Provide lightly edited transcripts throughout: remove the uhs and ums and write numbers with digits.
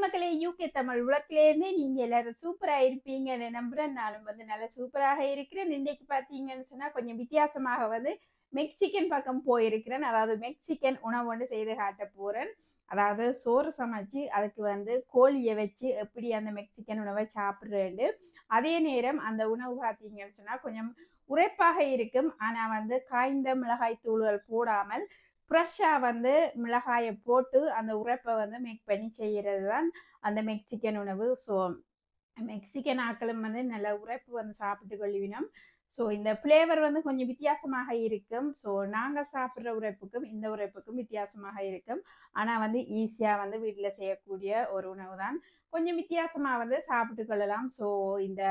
மக்களே, யூகே தமிழ் உலகிலேருந்து நீங்க எல்லாரும் சூப்பரா இருப்பீங்கன்னு நம்புறேன். நானும் நல்ல சூப்பராக இருக்கிறேன். இன்னைக்கு பார்த்தீங்கன்னு சொன்னா கொஞ்சம் வித்தியாசமாக மெக்சிகன் பக்கம் போயிருக்கிறேன். அதாவது மெக்சிகன் உணவு ஒன்று செய்து காட்ட போறேன். அதாவது சோறு சமைச்சு அதுக்கு கோழியை வச்சு எப்படி அந்த மெக்சிகன் உணவை சாப்பிட்றேன்னு. அதே நேரம் அந்த உணவு பார்த்தீங்கன்னு சொன்னா கொஞ்சம் உரைப்பாக இருக்கும். ஆனா காய்ந்த மிளகாய் தூள்கள் போடாமல் ஃப்ரெஷ்ஷாக மிளகாயை போட்டு அந்த உரைப்பை மேக் பண்ணி செய்கிறது தான் அந்த மெக்சிகன் உணவு. ஸோ மெக்சிகன் ஆக்களும் நல்ல உரைப்பு சாப்பிட்டு கொள்ளுவினோம். ஸோ இந்த ஃப்ளேவர் கொஞ்சம் வித்தியாசமாக இருக்கும். ஸோ நாங்கள் சாப்பிட்ற உரைப்புக்கும் இந்த உரைப்புக்கும் வித்தியாசமாக இருக்கும். ஆனால் ஈஸியாக வீட்டில் செய்யக்கூடிய ஒரு உணவு தான். கொஞ்சம் வித்தியாசமாக சாப்பிட்டு கொள்ளலாம். ஸோ இந்த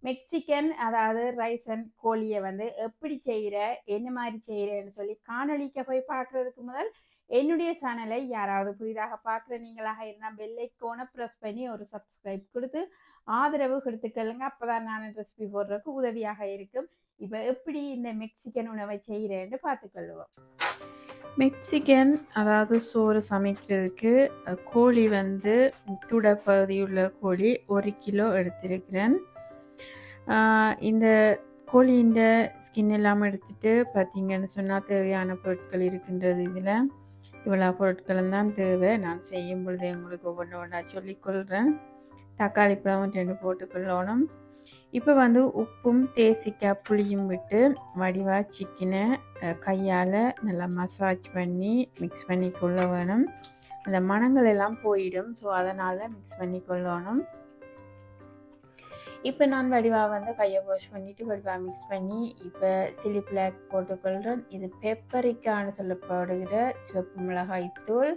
மெக்சிகன் அதாவது ரைஸ் அண்ட் கோழியை எப்படி செய்கிற என்ன மாதிரி செய்கிறேன்னு சொல்லி காணொலிக்க போய் பார்க்குறதுக்கு முதல் என்னுடைய சேனலை யாராவது புதிதாக பார்க்குற நீங்களாக இருந்தால் பெல் ஐக்கானை ப்ரெஸ் பண்ணி ஒரு சப்ஸ்கிரைப் கொடுத்து ஆதரவு கொடுத்துக்கொள்ளுங்க. அப்போ தான் நான் ரெசிபி போடுறதுக்கு உதவியாக இருக்கும். இப்போ எப்படி இந்த மெக்சிகன் உணவை செய்கிறேன்னு பார்த்துக்கொள்வோம். மெக்சிகன் அதாவது சோறு சமைக்கிறதுக்கு கோழி துடப்பகுதியுள்ள கோழி 1 கிலோ எடுத்திருக்கிறேன். இந்த கோழியின் ஸ்கின் எல்லாம் எடுத்துட்டு பார்த்தீங்கன்னு சொன்னால் தேவையான பொருட்கள் இருக்கின்றது. இதில் இவ்வளோ பொருட்களும் தான் தேவை. நான் செய்யும் பொழுது உங்களுக்கு ஒவ்வொன்றா சொல்லிக்கொள்கிறேன். தக்காளி பழம் 2 போட்டுக்கொள்ளணும். இப்போ உப்பும் தேசிக்காய் புளியும் விட்டு வடிவாக சிக்கனை கையால் நல்லா மசாஜ் பண்ணி மிக்ஸ் பண்ணி கொள்ள வேணும். அந்த மணங்கள் எல்லாம் போயிடும். ஸோ அதனால் மிக்ஸ் பண்ணி கொள்ளணும். இப்போ நான் வடிவாக கையை வாஷ் பண்ணிவிட்டு வடிவாக மிக்ஸ் பண்ணி இப்போ சில்லி ஃப்ளாக் போட்டுக்கொள்கிறேன். இது பெப்பரிக்கான்னு சொல்லப்படுகிற சிவப்பு மிளகாய் தூள்,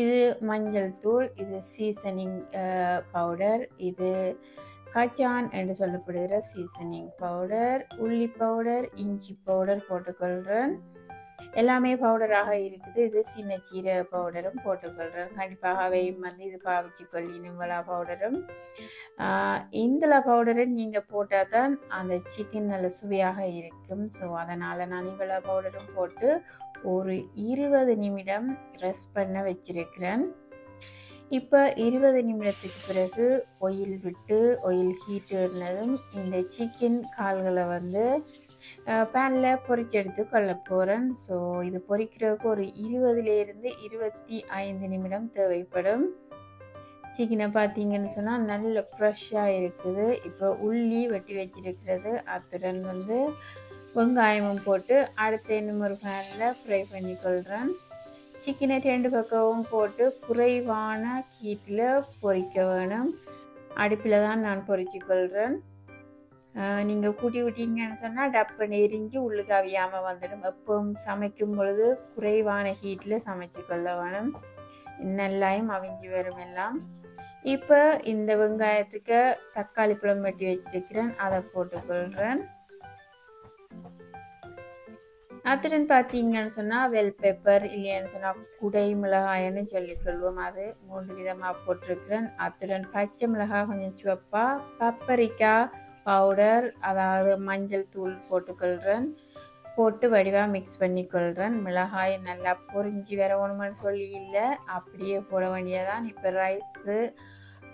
இது மஞ்சள் தூள், இது சீசனிங் பவுடர், இது கச்சான் என்று சொல்லப்படுகிற சீசனிங் பவுடர், உள்ளி பவுடர், இஞ்சி பவுடர் போட்டுக்கொள்கிறேன். எல்லாமே பவுடராக இருக்குது. இது சின்ன சீரக பவுடரும் போட்டுக்கொள்கிறேன். கண்டிப்பாக அவையும் இது பாவிச்சு கொள்ளினும் வளா பவுடரும். இந்த பவுடரை நீங்கள் போட்டால் தான் அந்த சிக்கன் நல்ல சுவையாக இருக்கும். ஸோ அதனால் நான் இவ்வளோ பவுடரும் போட்டு ஒரு 20 நிமிடம் ரெஸ்ட் பண்ண வச்சிருக்கிறேன். இப்போ 20 நிமிடத்துக்கு பிறகு ஆயில் விட்டு ஆயில் ஹீட் இருந்ததும் இந்த சிக்கன் கால்களை பேனில் பொரிச்செடுத்து கொள்ள போகிறேன். ஸோ இது பொரிக்கிறதுக்கு ஒரு 20லேருந்து 25 நிமிடம் தேவைப்படும். சிக்கனை பார்த்தீங்கன்னு சொன்னால் நல்ல ஃப்ரெஷ்ஷாக இருக்குது. இப்போ உள்ளி வெட்டி வச்சிருக்கிறது, அத்துடன் வெங்காயமும் போட்டு அடுத்த இன்னும் ஒரு பேனில் ஃப்ரை பண்ணி கொள்கிறேன். சிக்கனை 2 பக்கமும் போட்டு குறைவான ஹீட்டில் பொரிக்க வேணும். அடுப்பில் தான் நான் பொரிச்சு கொள்கிறேன். நீங்கள் கூட்டி விட்டீங்கன்னு சொன்னால் டப்புன்னு எரிஞ்சு உள்ளுக்கு அவியாமல் வந்துடும். எப்பவும் சமைக்கும் பொழுது குறைவான ஹீட்டில் சமைச்சு கொள்ள வேணும். நல்லாயும் அவிஞ்சி வரும் எல்லாம். இப்போ இந்த வெங்காயத்துக்கு தக்காளி பழம் வெட்டி வச்சிருக்கிறேன், அதை போட்டுக்கொள்கிறேன். அத்துடன் பார்த்தீங்கன்னு சொன்னால் வெல் பெப்பர் இல்லைன்னு சொன்னால் குடை மிளகாய்ன்னு சொல்லிக்கொள்வோம். அது 3 விதமாக போட்டிருக்கிறேன். அத்துடன் பச்சை மிளகாய் கொஞ்சம் சிவப்பாக, பப்பரிக்காய் பவுடர் அதாவது மஞ்சள் தூள் போட்டுக்கொள்கிறேன். போட்டு வடிவாக மிக்ஸ் பண்ணி கொள்கிறேன். மிளகாய் நல்லா பொரிஞ்சு வரணும்னு சொல்லி இல்லை, அப்படியே போட வேண்டியதான். இப்போ ரைஸு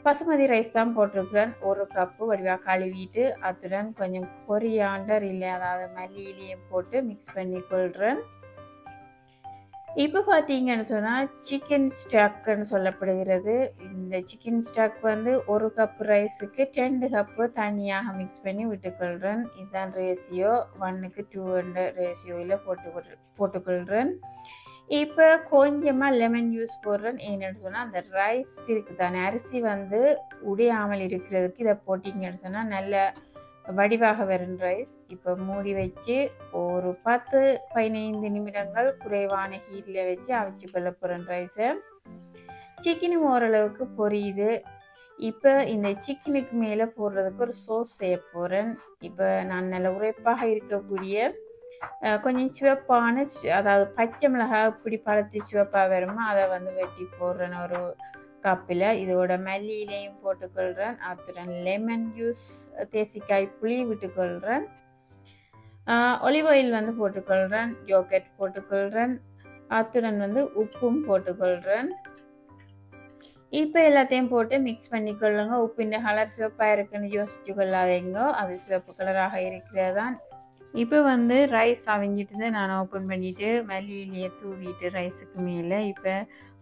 பசுமதி ரைஸ் தான் போட்டிருக்கிறேன். 1 கப்பு வடிவாக கழுவிட்டு அத்துடன் கொஞ்சம் கொரியாண்டர் இல்லை அதாவது மல்லி இலையும் போட்டு மிக்ஸ் பண்ணி கொள்கிறேன். இப்போ பார்த்தீங்கன்னு சொன்னால் சிக்கன் ஸ்டாக்குன்னு சொல்லப்படுகிறது. இந்த சிக்கன் ஸ்டாக் 1 கப் ரைஸுக்கு 2 கப்பு தனியாக மிக்ஸ் பண்ணி விட்டுக்கொள்கிறேன். இதுதான் ரேஷியோ, 1:2 ரேஷியோவில் போட்டுக்கொள்கிறேன். இப்போ கொஞ்சமாக லெமன் ஜூஸ் போடுறேன். ஏன்னு சொன்னால் அந்த ரைஸ் இருக்குது தானே, அரிசி உடையாமல் இருக்கிறதுக்கு இதை போட்டிங்கன்னு சொன்னால் நல்ல வடிவாக வரும் ரைஸ். இப்போ மூடி வச்சு ஒரு 10-15 நிமிடங்கள் குறைவான ஹீட்டில் வச்சு அவிச்சு கொள்ள போகிறேன் ரைஸை. சிக்கனும் ஓரளவுக்கு பொரியுது. இப்போ இந்த சிக்கனுக்கு மேலே போடுறதுக்கு ஒரு சோஸ் செய்ய போகிறேன். இப்போ நான் நல்ல உரைப்பாக இருக்கக்கூடிய கொஞ்சம் சிவப்பான அதாவது பச்சை மிளகாய் இப்படி பழுத்து சிவப்பாக வருமோ அதை வெட்டி போடுறேன் ஒரு கப்பில். இதோட மல்லியிலையும் போட்டுக்கொள்கிறேன். அத்துடன் லெமன் ஜூஸ் தேசிக்காய் புளி விட்டுக்கொள்கிறேன். ஒலிவ் ஆயில் போட்டுக்கொள்கிறேன். யோகர்ட் போட்டுக்கொள்கிறேன். அத்துடன் உப்பும் போட்டுக்கொள்கிறேன். இப்போ எல்லாத்தையும் போட்டு மிக்ஸ் பண்ணிக்கொள்ளுங்க. உப்பின் கலர் சிவப்பாக இருக்குன்னு யோசிச்சு கொள்ளாதீங்க, அது சிவப்பு கலராக இருக்கிறது தான். இப்போ வந்து ரைஸ் அவிஞ்சிட்டு நான் ஓப்பன் பண்ணிவிட்டு மல்லியிலேயே தூவிட்டு ரைஸுக்கு மேலே இப்போ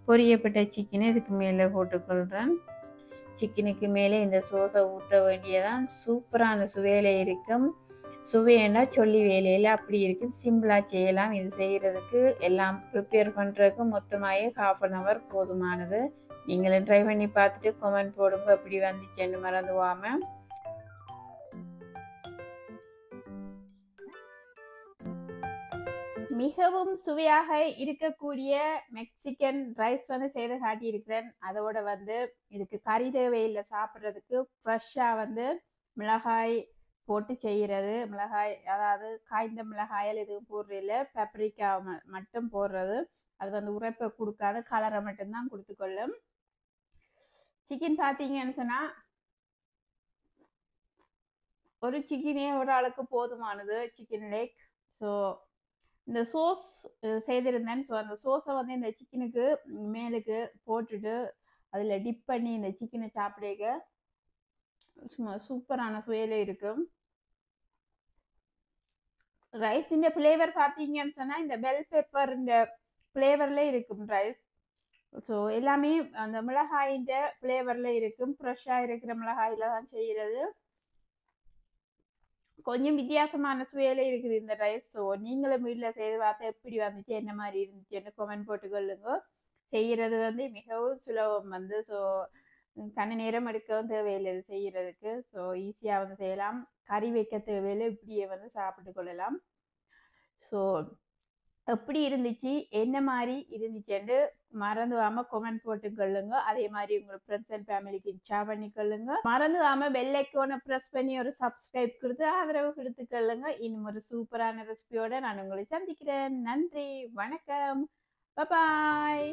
பொரியப்பட்ட சிக்கனை இதுக்கு மேலே போட்டுக்கொள்கிறேன். சிக்கனுக்கு மேலே இந்த சோஸை ஊற்ற வேண்டியதான். சூப்பரான சுவையில் இருக்கும். சுவையண்டா சொல்லி வேலையில் அப்படி இருக்குது. சிம்பிளாக செய்யலாம். இது செய்கிறதுக்கு எல்லாம் ப்ரிப்பேர் பண்ணுறதுக்கு மொத்தமாகவே 1/2 hour போதுமானது. நீங்களும் ட்ரை பண்ணி பார்த்துட்டு கமெண்ட் போடுங்க எப்படி வந்துச்சுன்னு மறந்துவாமல். மிகவும் சுவையாக இருக்கக்கூடிய மெக்சிகன் ரைஸ் வந்து செய்து காட்டியிருக்கிறேன். அதோட வந்து இதுக்கு கறி தேவையில்லை, சாப்பிட்றதுக்கு ஃப்ரெஷ்ஷாக வந்து மிளகாய் போட்டு செய்கிறது. மிளகாய் அதாவது காய்ந்த மிளகாயில் எதுவும் போடுறதில்ல, பெப்ரிக்கா மட்டும் போடுறது. அது வந்து உரைப்பை கொடுக்காது, கலரை மட்டும்தான் கொடுத்துக்கொள்ளும். சிக்கன் பார்த்தீங்கன்னு சொன்னால் ஒரு சிக்கனே ஒரு ஆளுக்கு போதுமானது, சிக்கன் லெக். ஸோ இந்த சோஸ் செய்திருந்தேன். ஸோ அந்த சோஸை வந்து இந்த சிக்கனுக்கு மேலுக்கு போட்டுட்டு அதில் டிப் பண்ணி இந்த சிக்கனை சாப்பிடுங்க. சும்மா சூப்பரான சுவையில் இருக்கும். ரைஸின் ஃப்ளேவர் பார்த்தீங்கன்னு சொன்னால் இந்த பெல் பெப்பர் இந்த ஃப்ளேவரில் இருக்கும் ரைஸ். ஸோ எல்லாமே அந்த மிளகாயின் ஃப்ளேவரில் இருக்கும். ஃப்ரெஷ்ஷாக இருக்கிற மிளகாயில் தான் செய்கிறது. கொஞ்சம் வித்தியாசமான சுவையில இருக்குது இந்த ரைஸ். ஸோ நீங்களும் வீட்டில் செய்து பார்த்து எப்படி வந்துச்சு, என்ன மாதிரி இருந்துச்சுன்னு கமெண்ட் போட்டுக்கொள்ளுங்க. செய்கிறது வந்து மிகவும் சுலபம் வந்து. ஸோ கண்ண நேரம் எடுக்கவும் தேவையில்லை இது செய்கிறதுக்கு. ஸோ ஈஸியாக வந்து செய்யலாம். கறி வைக்க தேவையில்லை, இப்படியே வந்து சாப்பிட்டு கொள்ளலாம். ஸோ எப்படி இருந்துச்சு, என்ன மாதிரி இருந்துச்சுன்னு மறந்துவாம கமெண்ட் போட்டுக்கொள்ளுங்க. அதே மாதிரி உங்க ஃப்ரெண்ட்ஸ் அண்ட் ஃபேமிலிக்கு ஷேர் பண்ணிக்கொள்ளுங்க. மறந்துவாம பெல் ஐக்கானை ப்ரெஸ் பண்ணி ஒரு சப்ஸ்கிரைப் கொடுத்து ஆதரவு கொடுத்துக்கொள்ளுங்க. இன்னும் ஒரு சூப்பரான ரெசிபியோட நான் உங்களை சந்திக்கிறேன். நன்றி, வணக்கம், பாய்.